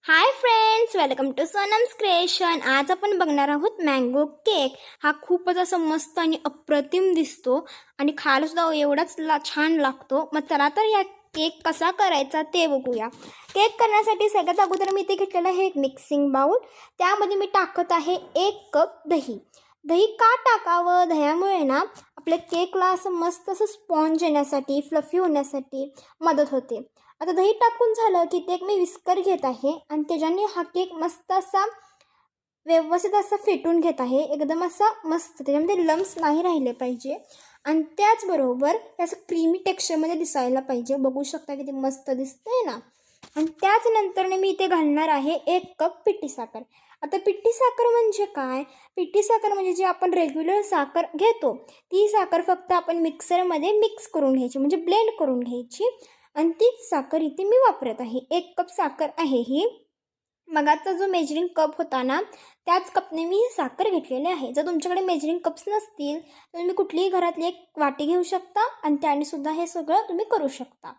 High friends, welcome to Sonam's creation. आज आपण बघणार आहोत मँगो केक. हा खूपच असा मस्त आणि अप्रतिम दिसतो आणि खायला सुद्धा एवढाच छान लागतो. मग चला तर या केक कसा करायचा ते बघूया. केक करण्यासाठी सगळ्यात अगोदर मी इथे घेतलेलं आहे एक मिक्सिंग बाउल. त्यामध्ये मी टाकत आहे 1 कप दही. दही का टाकावं? दह्यामुळे ना आपल्या केकला असं मस्त असं स्पॉन्ज येण्यासाठी, फ्लफी होण्यासाठी मदत होते. आता दही टाकून झालं की ते मी विस्कर घेत आहे आणि त्याच्याने हा केक मस्त असा व्यवस्थित असा फेटून घेत आहे. एकदम असा मस्त, त्याच्यामध्ये लम्स नाही राहिले पाहिजे आणि त्याचबरोबर ते असं क्रीमी टेक्स्चरमध्ये दिसायला पाहिजे. बघू शकता किती मस्त दिसतंय ना. आणि त्याचनंतरने मी इथे घालणार आहे 1 कप पिठी साखर. आता पिठी साखर म्हणजे काय? पिठी साखर म्हणजे जी आपण रेग्युलर साखर घेतो ती साखर फक्त आपण मिक्सरमध्ये मिक्स करून घ्यायची, म्हणजे ब्लेंड करून घ्यायची आणि तीच साखर इथे मी वापरत आहे. 1 कप साखर आहे ही. मगाचा जो मेजरिंग कप होता ना त्याच कपने मी ही साखर घेतलेली आहे. जर तुमच्याकडे मेजरिंग कप्स नसतील तर तुम्ही कुठलीही घरातली एक वाटी घेऊ शकता आणि त्याने सुद्धा हे सगळं तुम्ही करू शकता.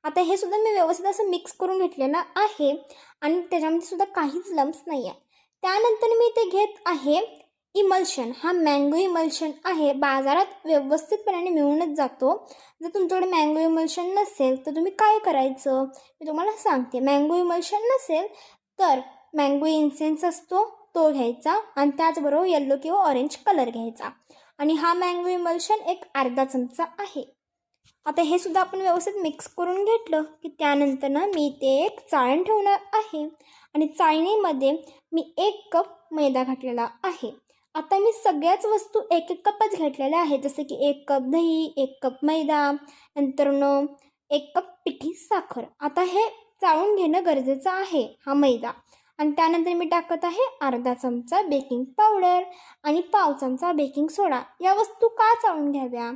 आता हे सुद्धा मी व्यवस्थित असं मिक्स करून घेतलेलं आहे आणि त्याच्यामध्ये सुद्धा काहीच लम्स नाही आहे. त्यानंतर मी इथे घेत आहे इमल्शन. हा मँगो इमल्शन आहे. बाजारात व्यवस्थितपणे मिळूनच जातो. जर तुमच्याकडे मँगो इमल्शन नसेल तर तुम्ही काय करायचं मी तुम्हाला सांगते. मँगो इमल्शन नसेल तर मँगो इन्सेन्स असतो तो घ्यायचा आणि त्याचबरोबर येल्लो किंवा ऑरेंज कलर घ्यायचा आणि हा मँगो इमल्शन एक अर्धा चमचा आहे. आता हे सुद्धा आपण व्यवस्थित मिक्स करून घेतलं की त्यानंतर ना मी ते एक चाळण ठेवणार आहे आणि चाळणीमध्ये मी 1 कप मैदा घातलेला आहे. आता मी सगळ्याच वस्तू 1-1 कपच घेतलेल्या आहेत, जसं की 1 कप दही, 1 कप मैदा, नंतरनं 1 कप पिठी साखर. आता हे चाळून घेणं गरजेचं आहे हा मैदा. आणि त्यानंतर मी टाकत आहे अर्धा चमचा बेकिंग पावडर आणि पाव चमचा बेकिंग सोडा. या वस्तू का चाळून घ्याव्या?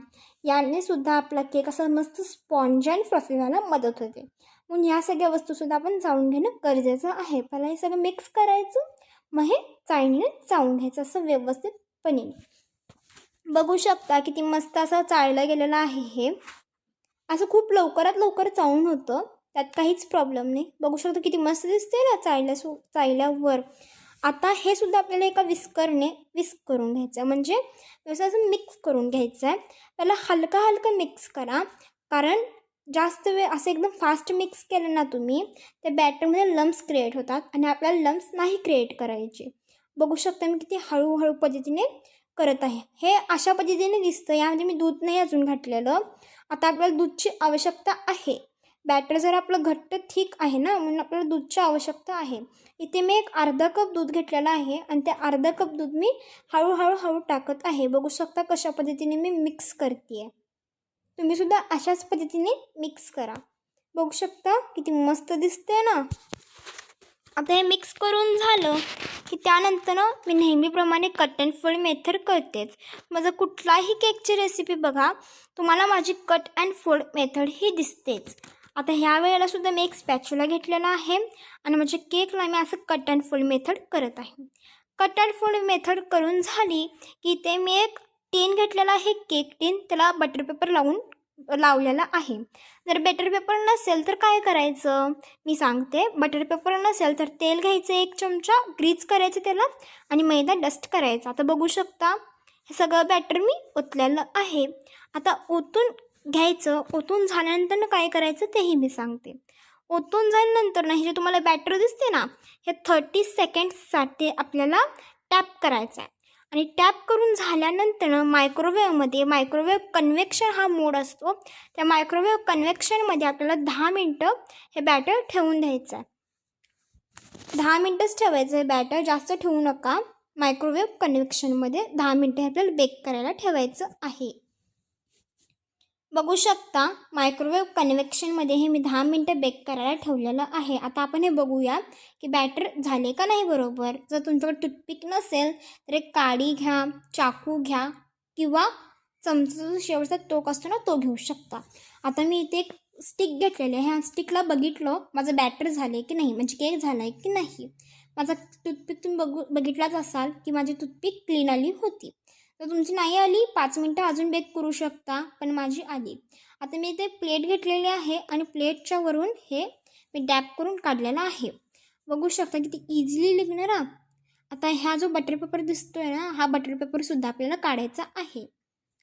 याने सुद्धा आपला केक असा मस्त स्पॉन्ज आणि फ्लफी व्हायला मदत होते. म्हणून ह्या सगळ्या वस्तूसुद्धा आपण चाळून घेणं गरजेचं आहे. पहिला हे सगळं मिक्स करायचं, मग हे चाळणीने चाळून घ्यायचं असं व्यवस्थितपणे. बघू शकता किती मस्त असं चाळलं गेलेलं आहे. हे असं खूप लवकरात लवकर चाळून होतं, त्यात काहीच प्रॉब्लेम नाही. बघू शकता किती मस्त दिसते ना चाळल्यावर. आता हे सुद्धा आपल्याला एका विस्करने विस्क करून घ्यायचं, म्हणजे जसं असं मिक्स करून घ्यायचं आहे. त्याला हलका हलका मिक्स करा, कारण जास्त वेळ असं एकदम फास्ट मिक्स केलं ना तुम्ही त्या बॅटरमध्ये लम्स क्रिएट होतात आणि आपल्याला लम्स नाही क्रिएट करायचे. बघू शकता मी किती हळूहळू पद्धतीने करत आहे. हे अशा पद्धतीने दिसतं. यामध्ये मी दूध नाही अजून घातलेलं. आता आपल्याला दूधची आवश्यकता आहे. बॅटर जर आपलं घट्ट थिक आहे ना, म्हणून आपल्याला दूधची आवश्यकता आहे. इथे मी एक अर्धा कप दूध घेतलेला आहे आणि ते अर्धा कप दूध मी हळूहळू टाकत आहे. बघू शकता कशा पद्धतीने मी मिक्स करते आहे. तुम्ही सुद्धा अशाच पद्धतीने मिक्स करा. बघू शकता किती मस्त दिसते ना. आता हे मिक्स करून झालं की त्यानंतर मी नेहमीप्रमाणे कट अँड फोल्ड मेथड करतेच. माझं कुठलाही केकची रेसिपी बघा तुम्हाला माझी कट अँड फोल्ड मेथड ही दिसतेच. आता ह्या वेळेला सुद्धा मी एक स्पॅच्युला घेतलेला आहे आणि माझ्या केकला मी असं कट अँड फोल्ड मेथड करत आहे. कट अँड फोल्ड मेथड करून झाली की ते मी एक टीन घेतलेला आहे, केक टीन. त्याला बटर पेपर लावलेला आहे. जर बटर पेपर नसेल तर काय करायचं मी सांगते. बटर पेपर नसेल तर तेल घ्यायचं 1 चमचा, ग्रीज करायचं त्याला आणि मैदा डस्ट करायचा. आता बघू शकता हे सगळं बॅटर मी ओतलेलं आहे. आता ओतून घ्यायचं. ओतून झाल्यानंतर काय करायचं तेही मी सांगते. ओतून झाल्यानंतर ना हे जे तुम्हाला बॅटर दिसते ना, हे 30 सेकंड्ससाठी आपल्याला टॅप करायचं आहे आणि टॅप करून झाल्यानंतर मायक्रोवेव्ह कन्व्हेक्शन हा मोड असतो. त्या मायक्रोवेव्ह कन्व्हेक्शनमध्ये आपल्याला 10 मिनटं हे बॅटर ठेवून द्यायचं आहे. 10 मिनटंच ठेवायचं आहे बॅटर, जास्त ठेवू नका. मायक्रोवेव्ह कन्व्हेक्शनमध्ये 10 मिनटं हे आपल्याला बेक करायला ठेवायचं आहे. बघू शकता मायक्रोवेव्ह कन्व्हेक्शनमध्ये हे मी 10 मिनटं बेक करायला ठेवलेलं आहे. आता आपण हे बघूया की बॅटर झाले का नाही बरोबर. जर तुमच्याकडे टूथपिक नसेल तर एक काडी घ्या, चाकू घ्या किंवा चमचा शेवटचा टोक असतो ना तो घेऊ शकता. आता मी इथे एक स्टिक घेतलेली आहे. ह्या स्टिकला बघितलं माझं बॅटर झाले की नाही, म्हणजे केक झाला आहे की नाही. माझा टूथपिक तुम्ही बघितलाच असाल की माझी टूथपिक क्लीन आली होती. तर तुमची नाही आली 5 मिनटं अजून बेक करू शकता, पण माझी आली. आता मी इथे प्लेट घेतलेली आहे आणि प्लेटच्या वरून हे मी डॅप करून काढलेलं आहे. बघू शकता किती इझिली निघणार हा. आता ह्या जो बटर पेपर दिसतोय ना, हा बटर पेपरसुद्धा आपल्याला काढायचा आहे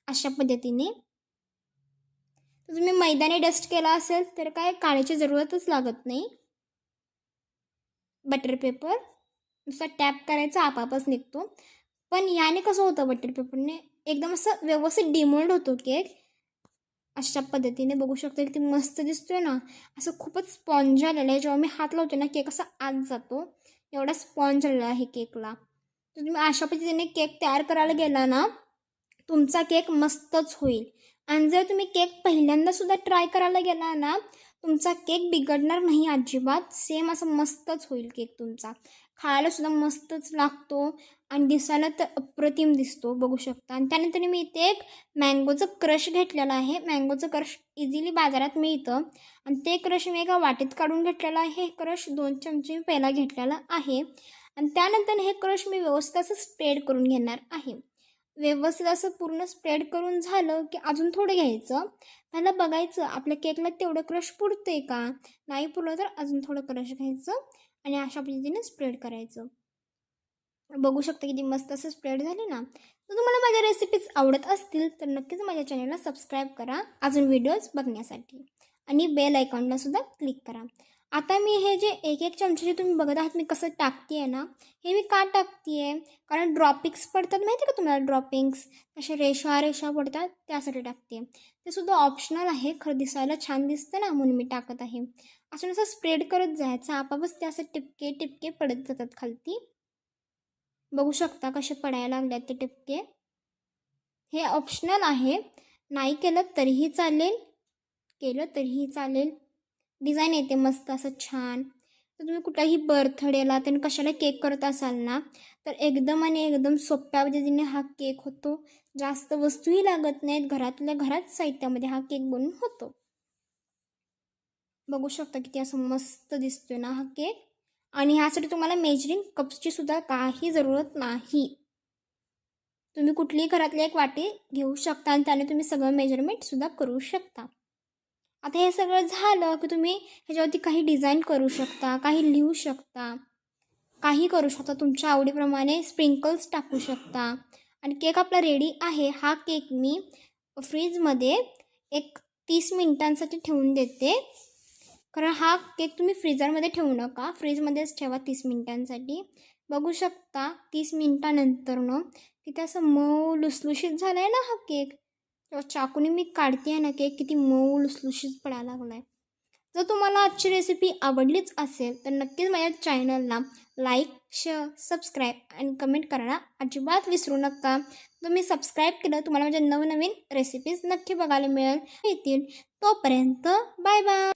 अशा पद्धतीने. तर तुम्ही मैदाने डस्ट केला असेल तर काय काढायची जरूरतच लागत नाही. बटर पेपर नुसता टॅप करायचा आपापच निघतो. पण याने कसं होतं बटर पेपरने एकदम असं व्यवस्थित डिमोल्ड होतो केक. अशा पद्धतीने बघू शकता किती मस्त दिसतोय ना. असं खूपच स्पॉन्ज आलेलं आहे. जेव्हा मी हात लावते ना केक असा आत जातो. एवढा स्पॉन्ज आलेला आहे केकला. तर तुम्ही अशा पद्धतीने केक तयार करायला गेला ना, तुमचा केक मस्तच होईल. आणि जर तुम्ही केक पहिल्यांदासुद्धा ट्राय करायला गेला ना, तुमचा केक बिघडणार नाही अजिबात. सेम असं मस्तच होईल केक तुमचा. खायलासुद्धा मस्तच लागतो आणि दिसायला तर अप्रतिम दिसतो बघू शकता. आणि त्यानंतर मी इथे एक मँगोचं क्रश घेतलेलं आहे. मँगोचं क्रश इझिली बाजारात मिळतं आणि ते क्रश मी एका वाटीत काढून घेतलेलं आहे. हे क्रश 2 चमचे मी पहिला घेतलेला आहे आणि त्यानंतर हे क्रश मी व्यवस्थित असं स्प्रेड करून घेणार आहे. व्यवस्थित असं पूर्ण स्प्रेड करून झालं की अजून थोडं घ्यायचं. पहिला बघायचं आपल्या केकला तेवढं क्रश पुरते का, नाही पुरलं तर अजून थोडं क्रश घ्यायचं आणि अशा पद्धतीने स्प्रेड करायचं. बघू शकता किती मस्त असं स्प्रेड झाले ना. तर तुम्हाला माझ्या रेसिपीज आवडत असतील तर नक्कीच माझ्या चॅनलला सबस्क्राईब करा अजून व्हिडिओज बघण्यासाठी आणि बेल आयकॉनला सुद्धा क्लिक करा. आता मी हे जे एक एक चमचे जे तुम्ही बघत आहात मी कसं टाकते आहे ना, हे मी का टाकते आहे कारण ड्रॉपिंग्स पडतात माहिती आहे का तुम्हाला. ड्रॉपिंग्स असे रेषा रेषा पडतात त्यासाठी टाकते. ते सुद्धा ऑप्शनल आहे, खरं दिसायला छान दिसतं ना म्हणून मी टाकत आहे. असं नुसतं स्प्रेड करत जायचं आपापच ते असं टिपके टिपके पडत जातात खालती. बघू शकता कसे पडायला लागले ते टिपके. हे ऑप्शनल आहे, नाही केलं तरीही चालेल, केलं तरीही चालेल. डिझाईन येते मस्त असं छान. तर तुम्ही कुठलाही बर्थडेला त्याने कशाला केक करत असाल ना, तर एकदम आणि एकदम सोप्या पद्धतीने हा केक होतो. जास्त वस्तूही लागत नाहीत, घरातल्या घरात साहित्यामध्ये हा केक बनून होतो. बघू शकता किती असं मस्त दिसतोय ना हा केक. आणि ह्यासाठी तुम्हाला मेजरिंग कप्सची सुद्धा काही जरूरत नाही. तुम्ही कुठलीही घरातली एक वाटी घेऊ शकता आणि त्याने तुम्ही सगळं मेजरमेंटसुद्धा करू शकता. आता हे सगळं झालं की तुम्ही ह्याच्यावरती काही डिझाईन करू शकता, काही लिहू शकता, काही करू शकता तुमच्या आवडीप्रमाणे. स्प्रिंकल्स टाकू शकता आणि केक आपला रेडी आहे. हा केक मी फ्रीजमध्ये एक 30 मिनिटांसाठी ठेवून देते. कारण हा केक तुम्ही फ्रीजरमध्ये ठेवू नका, फ्रीजमध्येच ठेवा 30 मिनिटांसाठी. बघू शकता 30 मिनिटानंतरनं किती असं मऊ लुसलुशीत झाला आहे ना हा केक. तेव्हा चाकूने मी काढते आहे ना केक किती मऊ लुसलुशीत पडायला लागला आहे. जर तुम्हाला आजची रेसिपी आवडलीच असेल तर नक्कीच माझ्या चॅनलला लाईक, शेअर, सबस्क्राईब आणि कमेंट करायला अजिबात विसरू नका. तुम्ही सबस्क्राईब केलं तुम्हाला माझ्या नवनवीन रेसिपीज नक्की बघायला मिळेल येतील. तोपर्यंत बाय बाय.